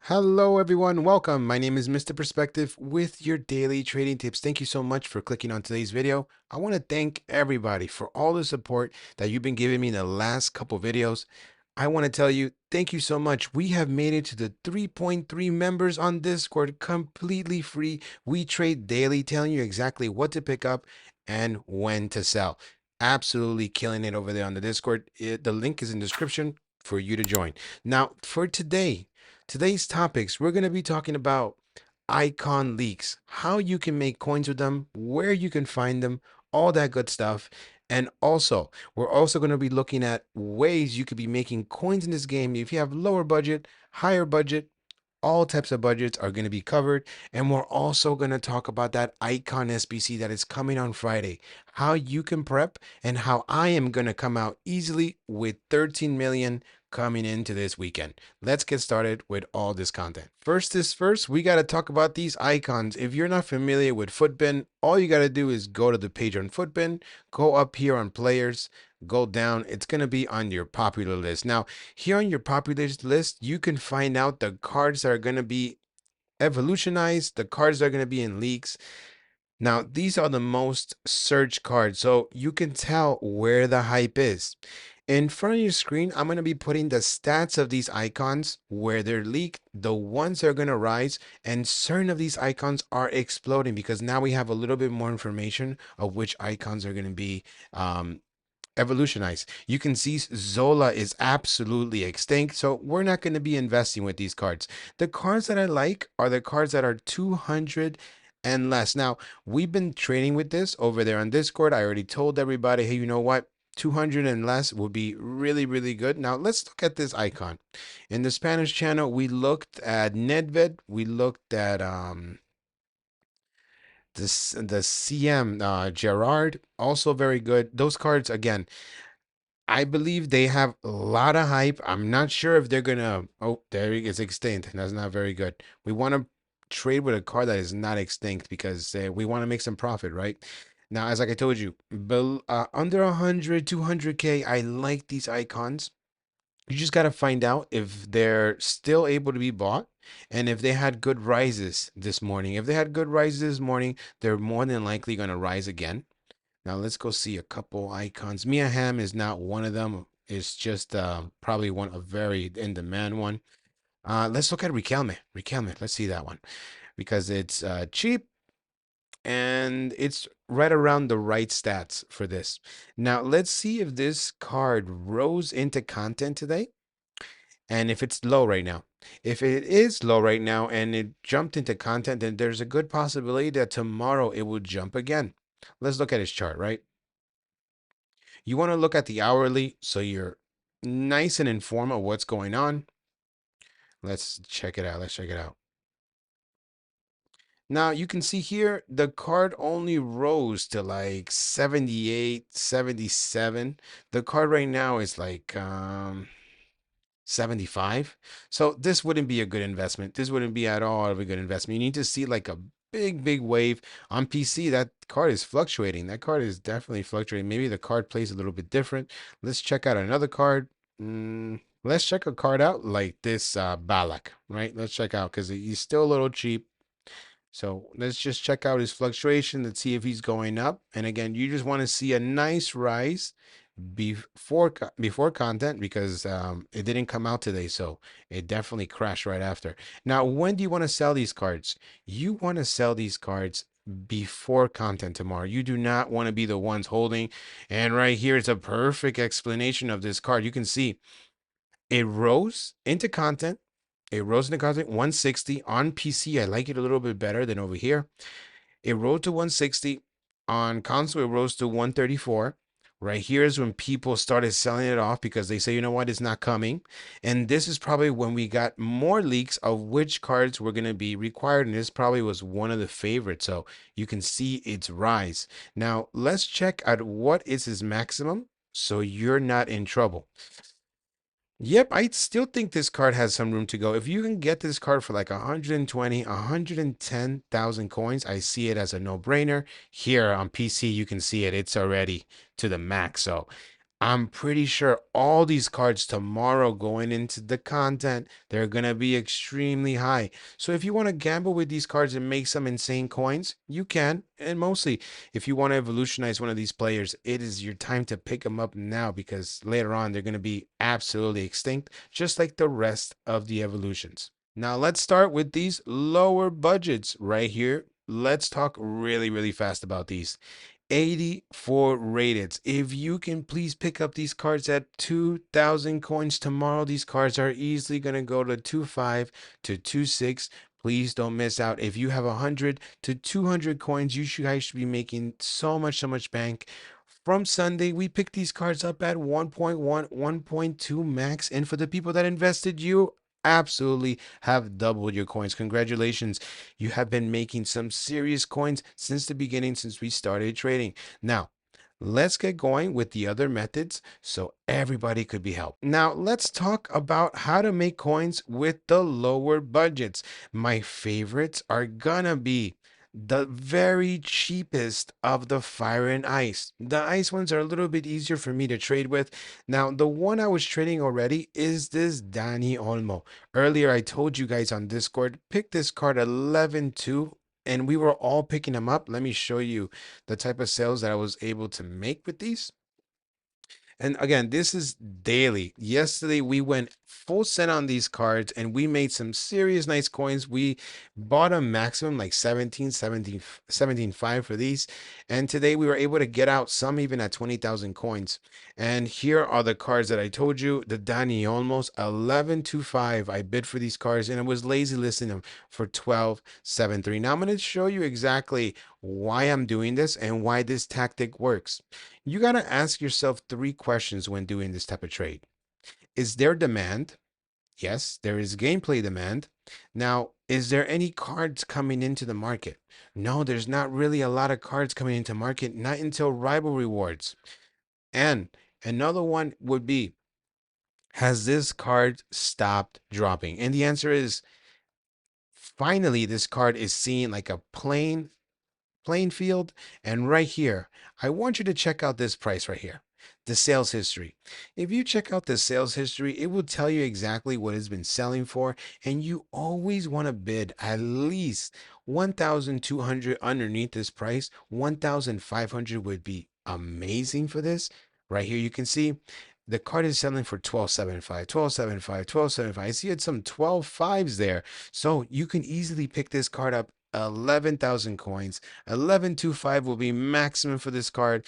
Hello everyone, welcome. My name is Mr. Perspective with your daily trading tips. Thank you so much for clicking on today's video. I want to thank everybody for all the support that you've been giving me in the last couple videos. I want to tell you, thank you so much. We have made it to the 3.3 members on Discord completely free. We trade daily, telling you exactly what to pick up and when to sell. Absolutely killing it over there on the Discord. The link is in the description for you to join. Now, for today's topics, we're going to be talking about icon leaks, how you can make coins with them, where you can find them, all that good stuff. And also, we're also going to be looking at ways you could be making coins in this game if you have lower budget, higher budget, all types of budgets are going to be covered. And we're also going to talk about that icon SBC that is coming on Friday, how you can prep, and how I am going to come out easily with 13 million coming into this weekend. Let's get started with all this content. First is first, we got to talk about these icons. If you're not familiar with Footbin, all you got to do is go to the page on Footbin, go up here on players, go down. It's going to be on your popular list. Now, here on your popular list, you can find out the cards that are going to be evolutionized, the cards that are going to be in leaks. Now, these are the most searched cards, so you can tell where the hype is. In front of your screen, I'm going to be putting the stats of these icons, where they're leaked, the ones that are going to rise, and certain of these icons are exploding because now we have a little bit more information of which icons are going to be evolutionize. You can see Zola is absolutely extinct, so we're not going to be investing with these cards. The cards that I like are the cards that are 200 and less. Now, we've been trading with this over there on Discord. I already told everybody, hey, you know what? 200 and less would be really, really good. Now, let's look at this icon. In the Spanish channel, we looked at Nedved. We looked at the CM Gerard, also very good. Those cards, again, I believe they have a lot of hype. I'm not sure if they're gonna. Oh, there he is, extinct. That's not very good. We want to trade with a card that is not extinct because we want to make some profit, right? Now, as like I told you, under 100, 200K, I like these icons. You just got to find out if they're still able to be bought and if they had good rises this morning. If they had good rises this morning, they're more than likely going to rise again. Now let's go see a couple icons. Mia Hamm is not one of them. It's just probably a very in-demand one. Let's look at Riquelme. Riquelme, let's see that one because it's cheap and it's right around the right stats for this. Now let's see if this card rose into content today and if it's low right now. If it is low right now and it jumped into content, then there's a good possibility that tomorrow it will jump again. Let's look at his chart, right? You want to look at the hourly so you're nice and informed of what's going on. Let's check it out. Let's check it out. Now you can see here the card only rose to like 78, 77. The card right now is like 75. So this wouldn't be a good investment. This wouldn't be at all of a good investment. You need to see like a big wave on PC. That card is fluctuating. That card is definitely fluctuating. Maybe the card plays a little bit different. Let's check out another card. Let's check a card out like this Balak, right? Let's check out because he's still a little cheap. So let's just check out his fluctuation. Let's see if he's going up. And again, you just want to see a nice rise before content because it didn't come out today, so it definitely crashed right after. Now, when do you want to sell these cards? You want to sell these cards before content tomorrow. You do not want to be the ones holding. And right here is a perfect explanation of this card. You can see it rose into content. It rose into content 160 on PC. I like it a little bit better than over here. It rose to 160 on console. It rose to 134. Right here is when people started selling it off because they say, you know what, it's not coming. And this is probably when we got more leaks of which cards were going to be required. And this probably was one of the favorites. So you can see its rise. Now let's check out what is his maximum so you're not in trouble. Yep, I still think this card has some room to go. If you can get this card for like 120, 110,000 coins, I see it as a no-brainer. Here on PC, you can see it. It's already to the max. So I'm pretty sure all these cards tomorrow going into the content, they're going to be extremely high. So if you want to gamble with these cards and make some insane coins, you can. And mostly, if you want to evolutionize one of these players, it is your time to pick them up now because later on they're going to be absolutely extinct, just like the rest of the evolutions. Now let's start with these lower budgets right here. Let's talk really, really fast about these. 84 rated. If you can please pick up these cards at 2,000 coins tomorrow, these cards are easily going to go to 2.5 to 2.6. Please don't miss out. If you have 100 to 200 coins, you should guys should be making so much bank. From Sunday, we picked these cards up at 1.1, 1.2 max. And for the people that invested, you absolutely have doubled your coins. Congratulations. You have been making some serious coins since the beginning, since we started trading. Now, let's get going with the other methods so everybody could be helped. Now, let's talk about how to make coins with the lower budgets. My favorites are gonna be the very cheapest of the fire and ice. The ice ones are a little bit easier for me to trade with. Now, the one I was trading already is this Dani Olmo. Earlier, I told you guys on Discord, pick this card 11-2, and we were all picking them up. Let me show you the type of sales that I was able to make with these. And again, this is daily. Yesterday, we went full set on these cards and we made some serious nice coins. We bought a maximum like 17.5 for these. And today we were able to get out some even at 20,000 coins. And here are the cards that I told you. The Dani almost 11.25. I bid for these cards and I was lazy listing them for 12.73. Now I'm going to show you exactly why I'm doing this and why this tactic works. You got to ask yourself three questions when doing this type of trade. Is there demand? Yes, there is gameplay demand. Now, is there any cards coming into the market? No, there's not really a lot of cards coming into market, not until rival rewards. And another one would be, has this card stopped dropping? And the answer is, finally, this card is seen like a playing field. And right here, I want you to check out this price right here, the sales history. If you check out the sales history, it will tell you exactly what it's been selling for. And you always want to bid at least 1,200 underneath this price. 1,500 would be amazing for this. Right here, you can see the card is selling for 12.75, 12.75, 12.75. I see it's some 12.5s there. So you can easily pick this card up 11,000 coins. 11.25 will be maximum for this card.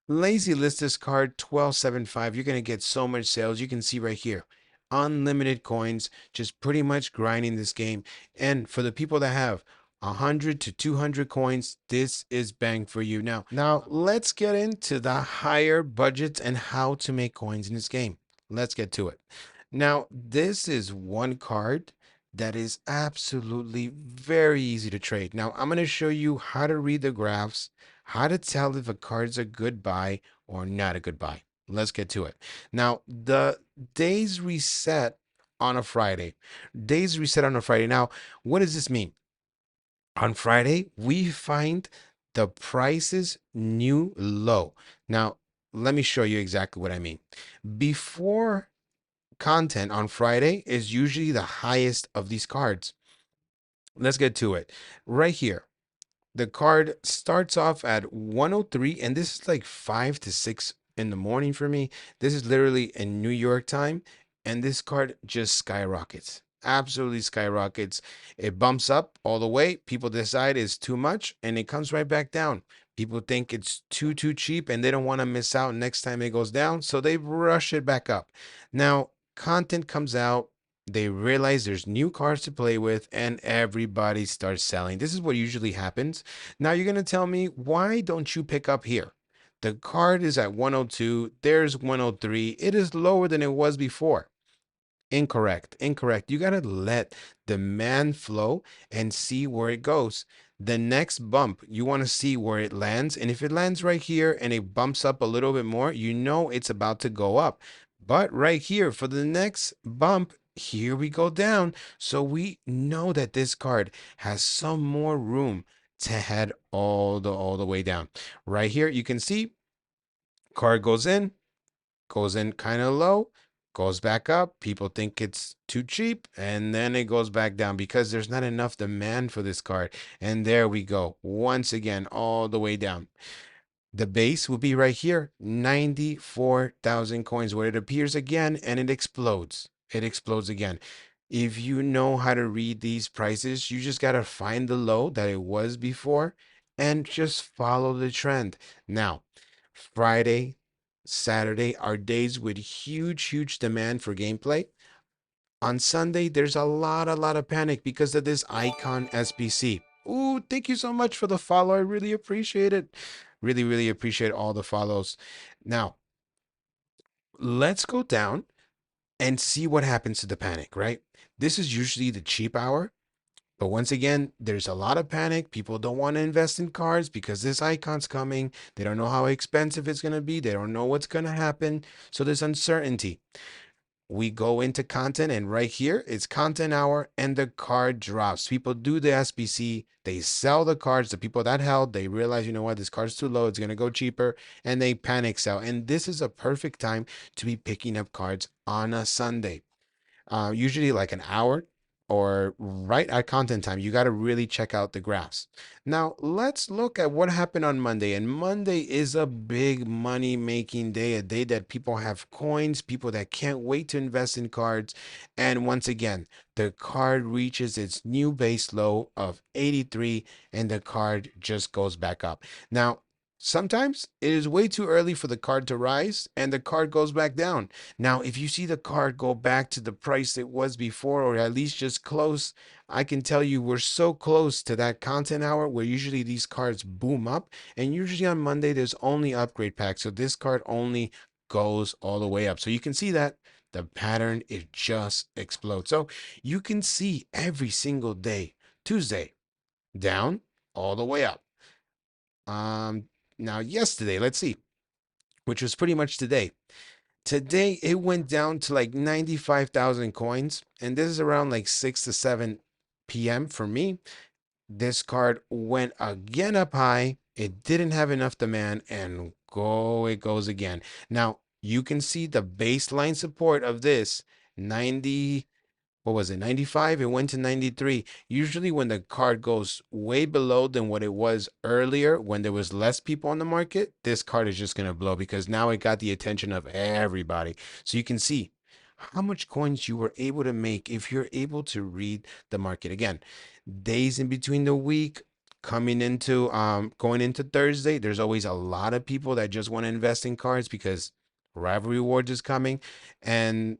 Lazy list this card 12.75. You're going to get so much sales. You can see right here. Unlimited coins, just pretty much grinding this game. And for the people that have 100 to 200 coins, this is bang for you. Now let's get into the higher budgets and how to make coins in this game. Let's get to it. Now, this is one card that is absolutely very easy to trade. Now, I'm going to show you how to read the graphs, how to tell if a card's a good buy or not a good buy. Let's get to it. Now, the days reset on a Friday. Days reset on a Friday. Now, what does this mean? On Friday, we find the prices new low. Now, let me show you exactly what I mean. Before content on Friday is usually the highest of these cards. Let's get to it. Right here, the card starts off at 103, and this is like 5 to 6 in the morning for me. This is literally in New York time, and this card just skyrockets. Absolutely skyrockets. It bumps up all the way. People decide it's too much, and it comes right back down. People think it's too cheap, and they don't want to miss out next time it goes down, so they rush it back up. Now, content comes out, they realize there's new cards to play with and everybody starts selling. This is what usually happens. Now you're going to tell me, why don't you pick up here? The card is at 102. There's 103. It is lower than it was before. Incorrect. Incorrect. You got to let demand flow and see where it goes. The next bump, you want to see where it lands. And if it lands right here and it bumps up a little bit more, you know it's about to go up. But right here for the next bump, here we go down. So we know that this card has some more room to head all the way down. Right here, you can see card goes in, goes in kind of low, goes back up. People think it's too cheap, and then it goes back down because there's not enough demand for this card. And there we go, once again, all the way down. The base will be right here, 94,000 coins, where it appears again and it explodes. It explodes again. If you know how to read these prices, you just got to find the low that it was before and just follow the trend. Now, Friday, Saturday are days with huge demand for gameplay. On Sunday, there's a lot of panic because of this icon SBC. Ooh, thank you so much for the follow. I really appreciate it. Really appreciate all the follows. Now, let's go down and see what happens to the panic, right? This is usually the cheap hour. But once again, there's a lot of panic. People don't want to invest in cards because this icon's coming. They don't know how expensive it's going to be. They don't know what's going to happen. So there's uncertainty. We go into content, and right here it's content hour and the card drops. People do the SBC, they sell the cards. The people that held, they realize, you know what, this card's too low, it's going to go cheaper, and they panic sell. And this is a perfect time to be picking up cards on a Sunday, usually like an hour or right at content time. You got to really check out the graphs. Now, let's look at what happened on Monday. And Monday is a big money making day, a day that people have coins, people that can't wait to invest in cards. And once again, the card reaches its new base low of 83 and the card just goes back up. Now, sometimes it is way too early for the card to rise and the card goes back down. Now, if you see the card go back to the price it was before, or at least just close, I can tell you we're so close to that content hour where usually these cards boom up. And usually on Monday, there's only upgrade packs. So this card only goes all the way up. So you can see that the pattern, it just explodes. So you can see every single day, Tuesday, down all the way up. Um, Now yesterday, let's see, which was pretty much today. Today it went down to like 95,000 coins, and this is around like 6 to 7 p.m. for me. This card went again up high. It didn't have enough demand, and go it goes again. Now you can see the baseline support of this 90, what was it, 95? It went to 93. Usually when the card goes way below than what it was earlier when there was less people on the market, this card is just going to blow because now it got the attention of everybody. So you can see how much coins you were able to make if you're able to read the market. Again, days in between the week, coming into going into Thursday, there's always a lot of people that just want to invest in cards because rivalry rewards is coming. And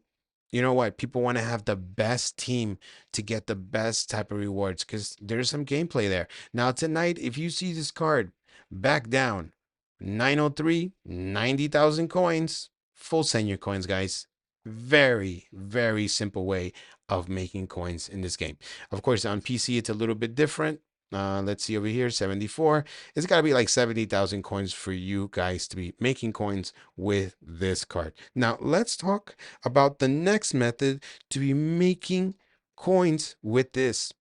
you know what? People want to have the best team to get the best type of rewards because there's some gameplay there. Now, tonight, if you see this card back down 903, 90,000 coins, full send your coins, guys. Very simple way of making coins in this game. Of course, on PC, it's a little bit different. Let's see over here, 74. It's got to be like 70,000 coins for you guys to be making coins with this card. Now, let's talk about the next method to be making coins with this.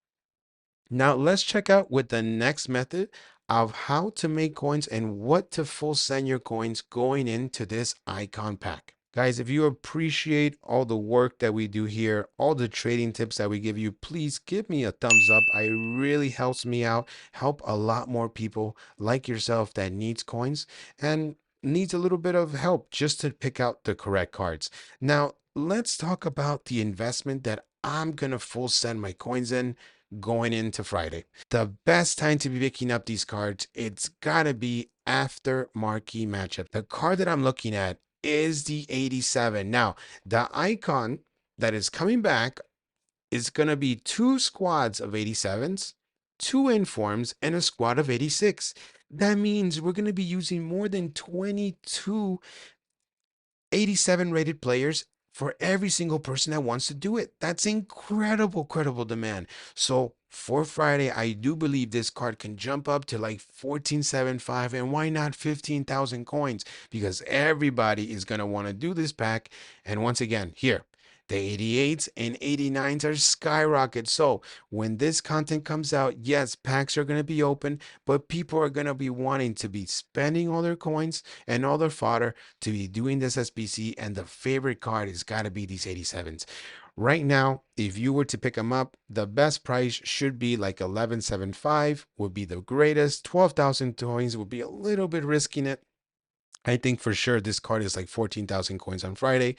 Now, let's check out with the next method of how to make coins and what to full send your coins going into this icon pack. Guys, if you appreciate all the work that we do here, all the trading tips that we give you, please give me a thumbs up. It really helps me out, help a lot more people like yourself that needs coins and needs a little bit of help just to pick out the correct cards. Now, let's talk about the investment that I'm going to full send my coins in going into Friday. The best time to be picking up these cards, it's gotta be after marquee matchup. The card that I'm looking at is the 87. Now, the icon that is coming back is gonna be two squads of 87s, two informs, and a squad of 86. That means we're gonna be using more than 22 87 rated players for every single person that wants to do it. That's incredible demand. So for Friday, I do believe this card can jump up to like 14.75 and why not 15,000 coins? Because everybody is going to want to do this pack. And once again, here, The 88s and 89s are skyrocket. So when this content comes out, yes, packs are going to be open, but people are going to be wanting to be spending all their coins and all their fodder to be doing this SBC. And the favorite card has got to be these 87s. Right now, if you were to pick them up, the best price should be like 11.75 would be the greatest. 12,000 coins would be a little bit risking it. I think for sure this card is like 14,000 coins on Friday.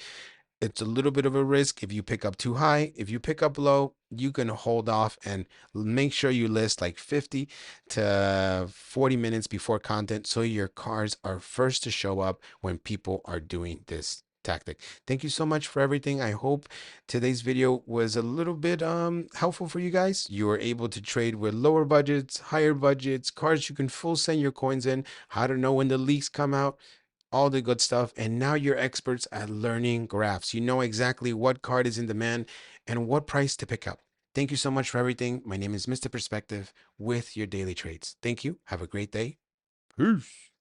It's a little bit of a risk if you pick up too high. If you pick up low, you can hold off and make sure you list like 50 to 40 minutes before content so your cards are first to show up when people are doing this tactic. Thank you so much for everything. I hope today's video was a little bit helpful for you guys. You were able to trade with lower budgets, higher budgets, cards you can full send your coins in, how to know when the leaks come out, all the good stuff. And now you're experts at learning graphs. You know exactly what card is in demand and what price to pick up. Thank you so much for everything. My name is Mr. Perspective with your daily trades. Thank you. Have a great day. Peace.